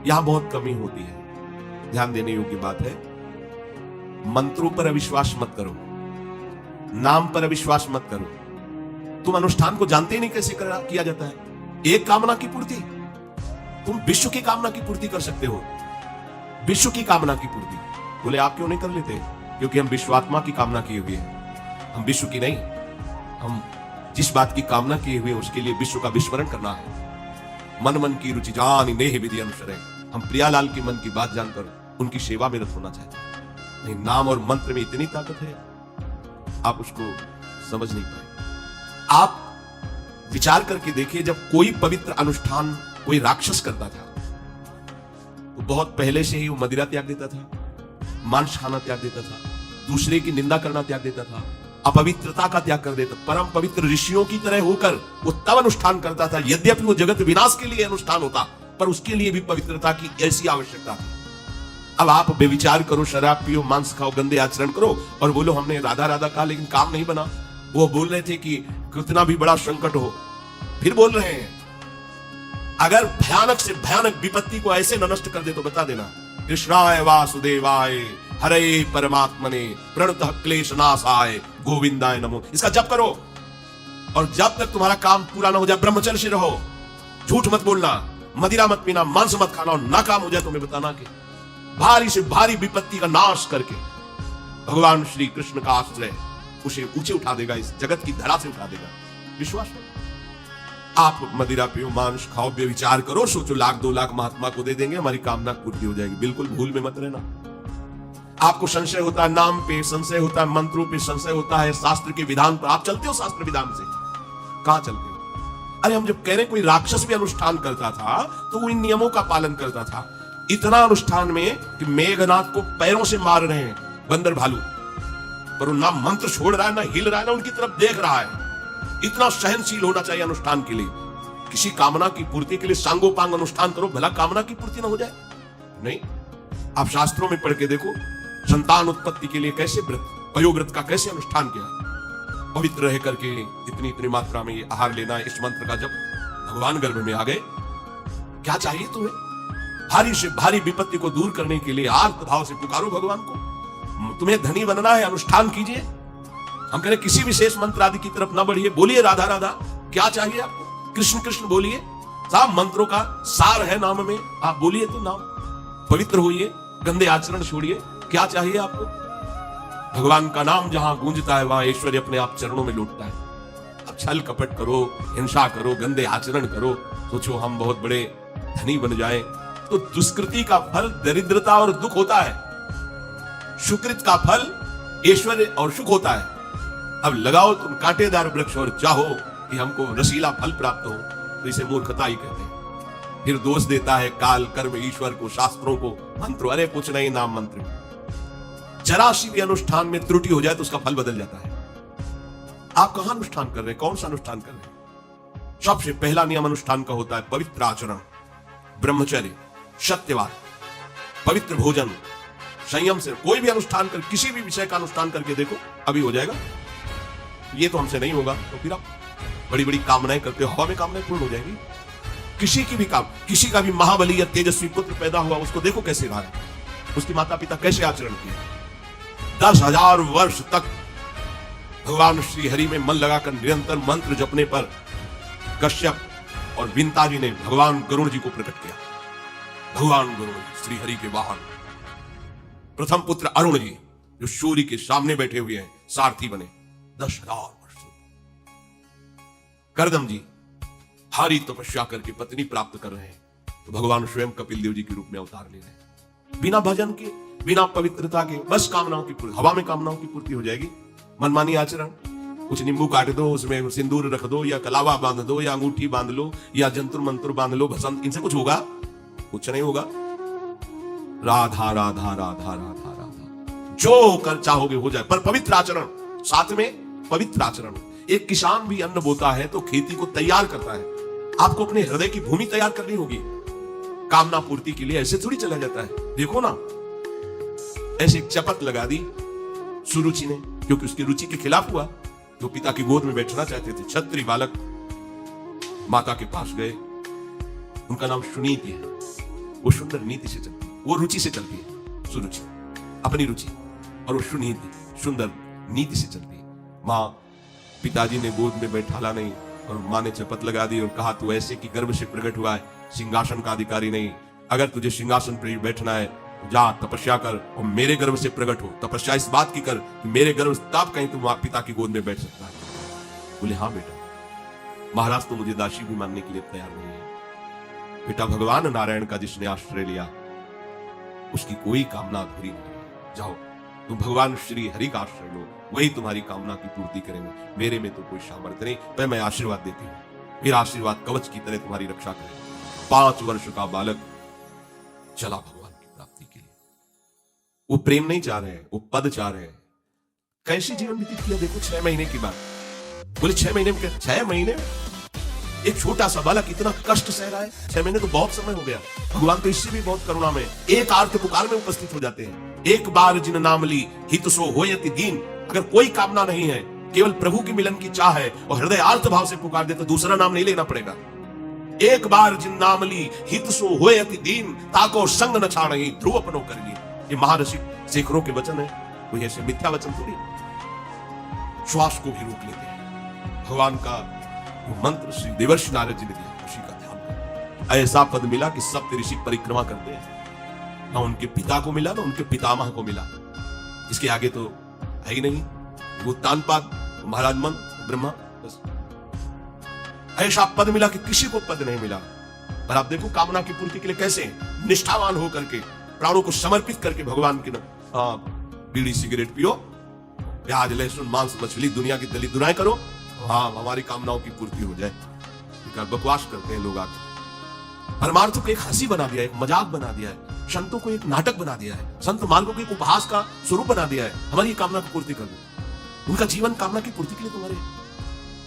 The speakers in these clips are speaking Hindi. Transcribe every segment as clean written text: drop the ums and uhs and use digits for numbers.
यहां बहुत कमी होती है। ध्यान देने योग्य बात है, मंत्रों पर अविश्वास मत करो, नाम पर अविश्वास मत करो। तुम अनुष्ठान को जानते ही नहीं कैसे किया जाता है। एक कामना की पूर्ति, तुम विश्व की कामना की पूर्ति कर सकते हो, विश्व की कामना की पूर्ति। बोले आप क्यों नहीं कर लेते? क्योंकि हम विश्वात्मा की कामना किए हुए हैं, हम विश्व की नहीं। हम जिस बात की कामना किए हुए उसके लिए विश्व का विस्मरण करना है। मन मन की रुचि जान नेह विधि अनुसरे। हम प्रियालाल के मन की बात जानकर उनकी सेवा में रत होना चाहते हैं। नहीं, नाम और मंत्र में इतनी ताकत है, आप उसको समझ नहीं पाए। आप विचार करके देखिए, जब कोई पवित्र अनुष्ठान कोई राक्षस करता था तो बहुत पहले से ही वो मदिरा त्याग देता था, मांस खाना त्याग देता था, दूसरे की निंदा करना त्याग देता था, अपवित्रता का त्याग कर देता। परम पवित्र ऋषियों की तरह होकर वो तब अनुष्ठान करता था। यद्यपि वो जगत विनाश के लिए अनुष्ठान होता, पर उसके लिए भी पवित्रता की ऐसी आवश्यकता थी। अब आप बेविचार करो, शराब पियो, मांस खाओ, गंदे आचरण करो और बोलो हमने राधा राधा कहा लेकिन काम नहीं बना। वो बोल रहे थे कि कितना भी बड़ा संकट हो, फिर बोल रहे हैं। अगर भयानक से भयानक विपत्ति को ऐसे नष्ट कर दे तो बता देना, कृष्णाय वासुदेवाय हरे परमात्मने प्रणतः क्लेश नाशाय गोविंदाय नमो, इसका जप करो। और जब तक तुम्हारा काम पूरा ना हो जाए ब्रह्मचर्य से रहो, झूठ मत बोलना, मदिरा मत पीना, मांस मत खाना, और ना काम हो जाए तो मैं बताना कि भारी से भारी विपत्ति का नाश करके भगवान श्री कृष्ण का आश्रय उसे ऊंचे उठा देगा, इस जगत की धरा से उठा देगा। विश्वास करो। आप मदिरा पियो, मांस खाओ, बेविचार करो, सोचो 1,00,000-2,00,000 महात्मा को दे देंगे, हमारी कामना पूरी हो जाएगी। बिल्कुल भूल में मत रहना। आपको संशय होता है नाम पे, संशय होता है मंत्रों पे, संशय होता है शास्त्र के विधान पर। आप चलते हो शास्त्र विधान से? कहां चलते हो? अरे हम जब कह रहे कोई राक्षस भी अनुष्ठान करता था तो वो इन नियमों का पालन करता था। इतना अनुष्ठान में कि मेघनाथ को पैरों से मार रहे हैं बंदर भालू, पर वो ना मंत्र छोड़ रहा है, ना हिल रहा है, ना उनकी तरफ देख रहा है। इतना सहनशील होना चाहिए अनुष्ठान के लिए। किसी कामना की पूर्ति के लिए सांगोपांग अनुष्ठान करो, भला कामना की पूर्ति ना हो जाए? नहीं। आप शास्त्रों में पढ़ के देखो, संतान उत्पत्ति के लिए कैसे व्रत, पयोव्रत का कैसे अनुष्ठान किया। पवित्र रह करके इतनी इतनी मात्रा में ये आहार लेना, इस मंत्र का जब भगवान गर्भ में आ गए, क्या चाहिए तुम्हें? भारी से भारी विपत्ति को दूर करने के लिए आर्त भाव से पुकारो भगवान को। तुम्हें धनी बनना है, अनुष्ठान कीजिए। हम कह रहे किसी विशेष मंत्र आदि की तरफ ना बढ़िए, बोलिए राधा राधा। क्या चाहिए आपको? कृष्ण कृष्ण बोलिए। सब मंत्रों का सार है नाम में, आप बोलिए तो नाम। पवित्र होइए, गंदे आचरण छोड़िए। क्या चाहिए आपको? भगवान का नाम जहां गूंजता है वहां ऐश्वर्य अपने आप चरणों में लौटता है। अब छल कपट करो, हिंसा करो, गंदे आचरण करो, सोचो हम बहुत बड़े धनी बन जाएं, तो दुष्कृति का फल दरिद्रता और दुख होता है, सुकृत का फल ऐश्वर्य और सुख होता है। अब लगाओ तुम कांटेदार वृक्ष और चाहो कि हमको रसीला फल प्राप्त हो, तो इसे मूर्खता ही कहते हैं। फिर दोष देता है काल, कर्म, ईश्वर को, शास्त्रों को, मंत्रों। अरे कुछ नहीं, नाम मंत्र में जरा सी भी अनुष्ठान में त्रुटि हो जाए तो उसका फल बदल जाता है। आप कहां अनुष्ठान कर रहे हैं? कौन सा अनुष्ठान कर रहे हैं? सबसे पहला नियम अनुष्ठान का होता है पवित्र आचरण, ब्रह्मचर्य, सत्यवाद, पवित्र भोजन, संयम से। कोई भी अनुष्ठान कर, किसी भी विषय का अनुष्ठान करके देखो, अभी हो जाएगा। ये तो हमसे नहीं होगा तो फिर आप बड़ी बड़ी कामनाएं करते हो, हवा में कामनाएं पूर्ण हो जाएगी। किसी की भी किसी का भी महाबली या तेजस्वी पुत्र पैदा हुआ, उसको देखो कैसे रहा है, उसके माता पिता कैसे आचरण किए। 10,000 वर्ष तक भगवान श्री हरि में मन लगाकर निरंतर मंत्र जपने पर कश्यप और विंता जी ने भगवान गरुड़ जी को प्रकट किया। भगवान गरुड़ श्री हरि के वाहन, प्रथम पुत्र अरुण जी जो सूर्य के सामने बैठे हुए हैं, सारथी बने 10,000 वर्ष। करदम जी भारी तपस्या करके पत्नी प्राप्त कर रहे हैं, तो भगवान स्वयं कपिल देव जी के रूप में अवतार ले रहे हैं। बिना भजन के, बिना पवित्रता के, बस कामनाओं की पूर्ति, हवा में कामनाओं की पूर्ति हो जाएगी। मनमानी आचरण, कुछ नींबू काट दो, उसमें सिंदूर रख दो, या कलावा बांध दो, या अंगूठी बांध लो, या जंतुर मंत्र बांध लो, भसन, इनसे कुछ होगा? कुछ नहीं होगा। राधा राधा राधा राधा राधा, जो कर चाहोगे हो जाए, पर पवित्र आचरण, साथ में पवित्र आचरण। एक किसान भी अन्न बोता है तो खेती को तैयार करता है। आपको अपने हृदय की भूमि तैयार करनी होगी। कामना पूर्ति के लिए ऐसे थोड़ी चला जाता है। देखो ना, ऐसे एक चपत लगा दी सुरुचि ने, क्योंकि उसकी रुचि के खिलाफ हुआ। जो पिता की गोद में बैठना चाहते थे, क्षत्रिय बालक माता के पास गए, उनका नाम सुनीति है। वो सुंदर नीति से चलती है, वो रुचि से चलती है, सुरुचि, अपनी रुचि, और वो सुनीति, सुंदर नीति से चलती है। माँ पिताजी ने गोद में बैठाला नहीं और माँ ने चपत लगा दी और कहा तू ऐसे की गर्भ से प्रकट हुआ है, सिंहासन का अधिकारी नहीं। अगर तुझे सिंहासन पर बैठना है तो जा तपस्या कर और मेरे गर्भ से प्रकट हो। तपस्या इस बात की कर कि मेरे गर्भ से तब कहीं तुम पिता की गोद में बैठ सकता है। बोले हाँ बेटा। महाराज तो मुझे दासी भी मानने के लिए तैयार नहीं है। बेटा भगवान नारायण का जिसने आश्रय लिया उसकी कोई कामना अधूरी नहीं। जाओ तुम भगवान श्री हरि का आश्रय लो, वही तुम्हारी कामना की पूर्ति करेंगे। मेरे में तो कोई सामर्थ्य नहीं, पर मैं आशीर्वाद देती हूँ। मेरा आशीर्वाद कवच की तरह तुम्हारी रक्षा करे। 5 वर्ष का बालक चला भगवान की प्राप्ति के लिए। वो प्रेम नहीं चाह रहे हैं, वो पद चाह रहे हैं। कैसे जीवन व्यतीत किया देखो 6 महीने की बात। बोले 6 महीने में क्या? 6 महीने एक छोटा सा बालक इतना कष्ट सह रहा है। 6 महीने तो बहुत समय हो गया। भगवान तो इससे भी बहुत करुणा में एक आर्त पुकार में उपस्थित हो जाते हैं। एक बार जिन नाम ली हित सो होयति दीन। अगर कोई कामना नहीं है, केवल प्रभु की मिलन की चाह है और हृदय आर्त भाव से पुकार दे तो दूसरा नाम नहीं लेना पड़ेगा। एक बार जिन नाम ली हित सो होयति दीन, ताको संग न छाड़हि ध्रुव अपनो करिए। ये महर्षि शेखरों के वचन है, कोई ऐसे मिथ्या वचन थोड़ी। श्वास को भी रोक लेते हैं। भगवान का मंत्र श्री देवर्षि नारद जी ने दिया, उसी का ध्यान करो। ऐसा पद मिला कि सब ऋषि परिक्रमा करते हैं। ना उनके पिता को मिला, ना उनके पितामह को मिला। इसके आगे तो है ही नहीं। वो तानपाद महाराज मन ब्रह्मा, बस ऐसा पद मिला कि किसी को पद नहीं मिला। पर आप देखो कामना की पूर्ति के लिए कैसे निष्ठावान होकर के, प्राणों को समर्पित करके भगवान की बीड़ी सिगरेट पियो, प्याज लहसुन मांस मछली दुनिया की दली दुनाई करो, हाँ हमारी कामनाओं की पूर्ति हो जाए। बकवास करते हैं लोग आके। परमार्थ को एक हंसी बना दिया है, एक मजाक बना दिया है, संतों को एक नाटक बना दिया है, संत मार्गों को एक उपहास का स्वरूप बना दिया है। हमारी कामना की पूर्ति कर दो। उनका जीवन कामना की पूर्ति के लिए तुम्हारे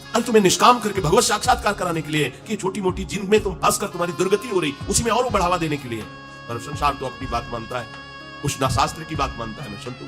अरे तुम्हें निष्काम करके भगवत साक्षात्कार कराने के लिए कि छोटी मोटी जिनमें तुम फंस कर तुम्हारी दुर्गति हो रही उसी में और बढ़ावा देने के लिए। पर संसार तो अपनी बात मानता है, उस ना शास्त्र की बात मानता है ना संतों।